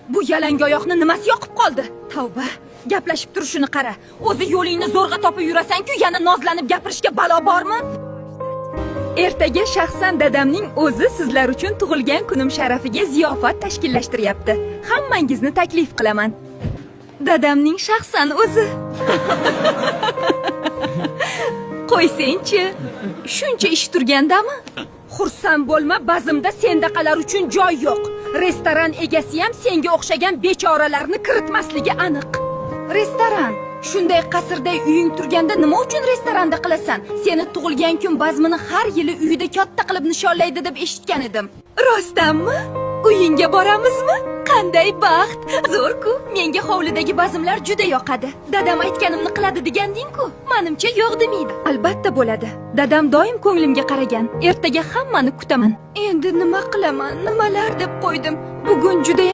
Bu yalangoyoqni nimasi yoqib qoldi? Tavba, gaplashib turishini qara. O'zi yo'lingni zo'rg'a topib yurasan-ku, yana nozlanib gapirishga balo bormi? Ertaga shaxsan dadamning o'zi sizlar uchun tug'ilgan kunim sharafiga ziyofat tashkillashtiryapti. Hammangizni taklif qilaman. Dadamning shaxsan o'zi. Qo'ysang-chi, shuncha ish turgandami? Xursand bo'lma, bazmda sendaqalar uchun joy yo'q. Restoran egasi ham senga o'xshagan bechoralarni kiritmasligi aniq. Restoran. Shunday qasrday uying turganda nima uchun restoranda qilasan? Seni tug'ilgan kun bazmini har yili uyida katta qilib nishonlaydi deb eshitgan edim. Rostdanmi? Uyingga boramizmi? Qanday baxt! Zo'r-ku. Menga hovlidagi bazmlar juda yoqadi. Dadam aytganimni qiladi deganding-ku. Menimcha yo'q demaydi. Albatta bo'ladi. Dadam doim ko'nglimga qaragan. Ertaga hammani kutaman. Endi nima qilaman? Nimalar deb qo'ydim. Bugun juda